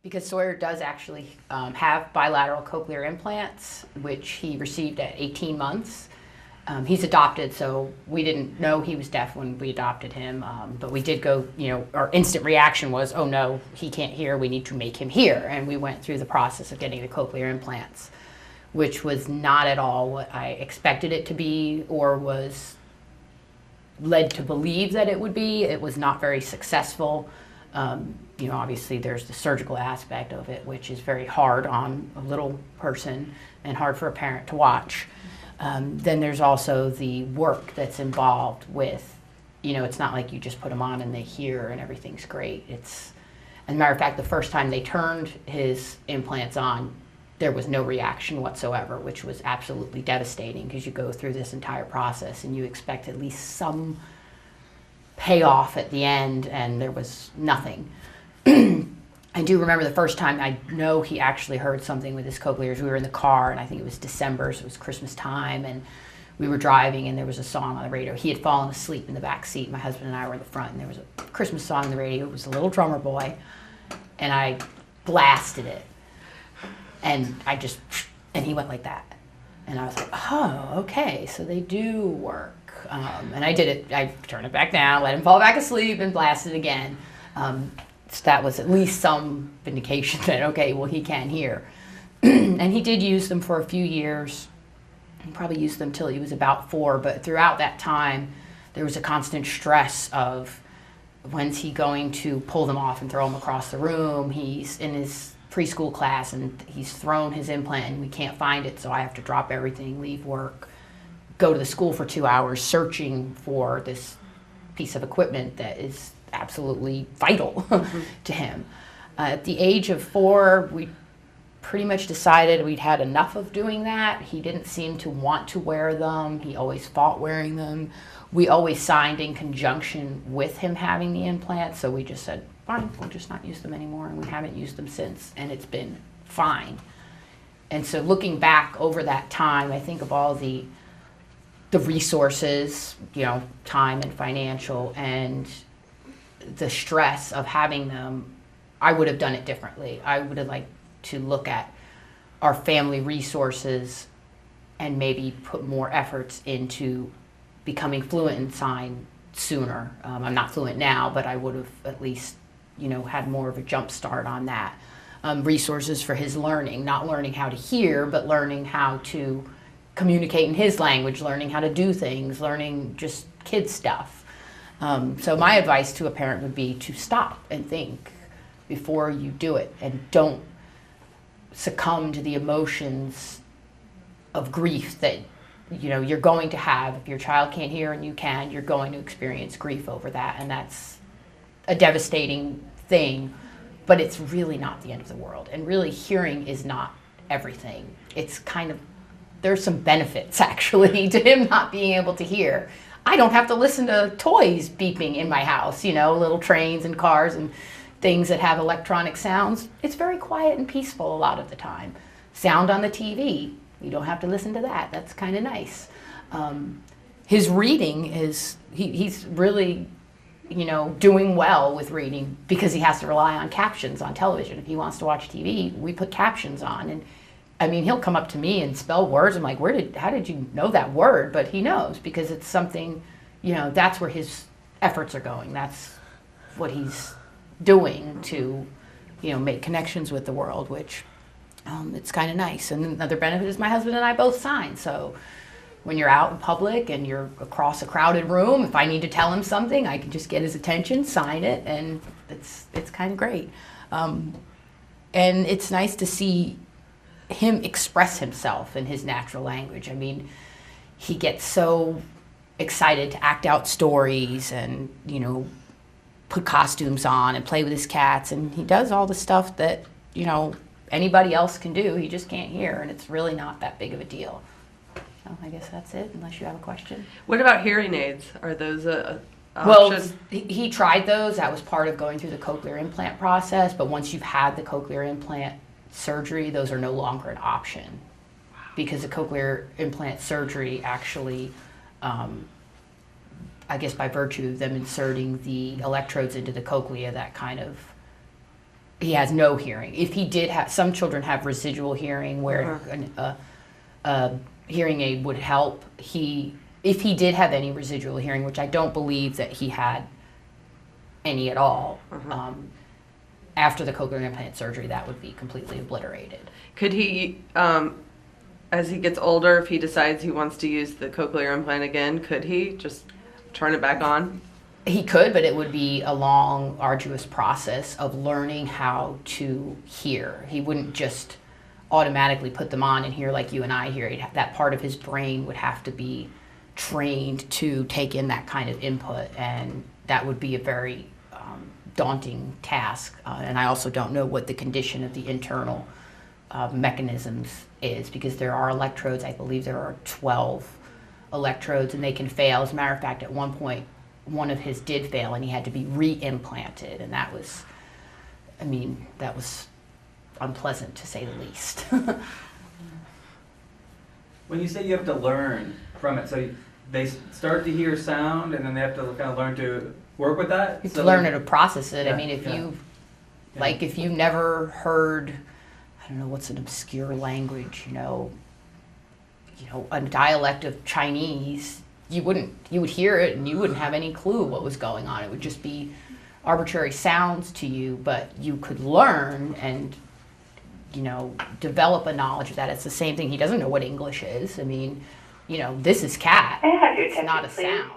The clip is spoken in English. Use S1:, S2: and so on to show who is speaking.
S1: Because Sawyer does actually have bilateral cochlear implants, which he received at 18 months. He's adopted, so we didn't know he was deaf when we adopted him, but we did go, our instant reaction was, oh no, he can't hear, we need to make him hear. And we went through the process of getting the cochlear implants, which was not at all what I expected it to be or was led to believe that it would be. It was not very successful. Obviously there's the surgical aspect of it, which is very hard on a little person and hard for a parent to watch. Then there's also the work that's involved with, it's not like you just put them on and they hear and everything's great. As a matter of fact, the first time they turned his implants on, there was no reaction whatsoever, which was absolutely devastating because you go through this entire process and you expect at least some payoff at the end, and there was nothing. I do remember the first time I know he actually heard something with his cochlears. We were in the car, and I think it was December, so it was Christmas time, and we were driving, and there was a song on the radio. He had fallen asleep in the back seat. My husband and I were in the front, and there was a Christmas song on the radio. It was a Little Drummer Boy, and I blasted it, and he went like that. And I was like, oh, okay, so they do work. And I did it. I turned it back down, let him fall back asleep, and blasted it again. So that was at least some vindication that, okay, well, he can hear. And he did use them for a few years. He probably used them till he was about 4, but throughout that time, there was a constant stress of when's he going to pull them off and throw them across the room. He's in his preschool class, and he's thrown his implant, and we can't find it, so I have to drop everything, leave work, go to the school for 2 hours searching for this piece of equipment that is absolutely vital to him. At the age of 4, we pretty much decided we'd had enough of doing that. He didn't seem to want to wear them. He always fought wearing them. We always signed in conjunction with him having the implant, so we just said, fine, we'll just not use them anymore, and we haven't used them since, and it's been fine. And so looking back over that time, I think of all the resources, time and financial, and the stress of having them, I would have done it differently. I would have liked to look at our family resources and maybe put more efforts into becoming fluent in sign sooner. I'm not fluent now, but I would have at least, had more of a jump start on that. Resources for his learning, not learning how to hear, but learning how to communicate in his language, learning how to do things, learning just kid stuff. So my advice to a parent would be to stop and think before you do it, and don't succumb to the emotions of grief that you're going to have. If your child can't hear and you can, you're going to experience grief over that, and that's a devastating thing, but it's really not the end of the world. And really, hearing is not everything. It's there's some benefits actually to him not being able to hear. I don't have to listen to toys beeping in my house, little trains and cars and things that have electronic sounds. It's very quiet and peaceful a lot of the time. Sound on the TV, you don't have to listen to that. That's kind of nice. His reading he's really, doing well with reading because he has to rely on captions on television. If he wants to watch TV, we put captions on, and he'll come up to me and spell words. I'm like, how did you know that word? But he knows because it's something, that's where his efforts are going. That's what he's doing to, make connections with the world, which it's kind of nice. And another benefit is my husband and I both sign. So when you're out in public and you're across a crowded room, if I need to tell him something, I can just get his attention, sign it, and it's kind of great. And it's nice to see him express himself in his natural language. He gets so excited to act out stories and, put costumes on and play with his cats, and he does all the stuff that, anybody else can do. He just can't hear, and it's really not that big of a deal. So I guess that's it, unless you have a question.
S2: What about hearing aids? Are those a option?
S1: Well, he tried those. That was part of going through the cochlear implant process, but once you've had the cochlear implant surgery, those are no longer an option because the cochlear implant surgery actually, I guess by virtue of them inserting the electrodes into the cochlea, that kind of, he has no hearing. If he did have, some children have residual hearing where a hearing aid would help. If he did have any residual hearing, which I don't believe that he had any at all, after the cochlear implant surgery, that would be completely obliterated.
S2: Could he, as he gets older, if he decides he wants to use the cochlear implant again, could he just turn it back on?
S1: He could, but it would be a long, arduous process of learning how to hear. He wouldn't just automatically put them on and hear like you and I hear. That part of his brain would have to be trained to take in that kind of input, and that would be a very daunting task. And I also don't know what the condition of the internal mechanisms is, because there are electrodes. I believe there are 12 electrodes, and they can fail. As a matter of fact, at one point, one of his did fail, and he had to be re-implanted, and that was, I mean, that was unpleasant to say the least.
S3: When you say you have to learn from it, so they start to hear sound and then they have to kind of learn to work with that?
S1: You have to learn how to process it.
S3: Yeah,
S1: I mean, if
S3: yeah.
S1: you, like, if you never heard, I don't know, what's an obscure language, you know, a dialect of Chinese, you would hear it and you wouldn't have any clue what was going on. It would just be arbitrary sounds to you, but you could learn and, you know, develop a knowledge of that. It's the same thing. He doesn't know what English is. I mean, you know, this is cat.
S4: May I have your
S1: It's
S4: attention,
S1: not a
S4: please?
S1: sound.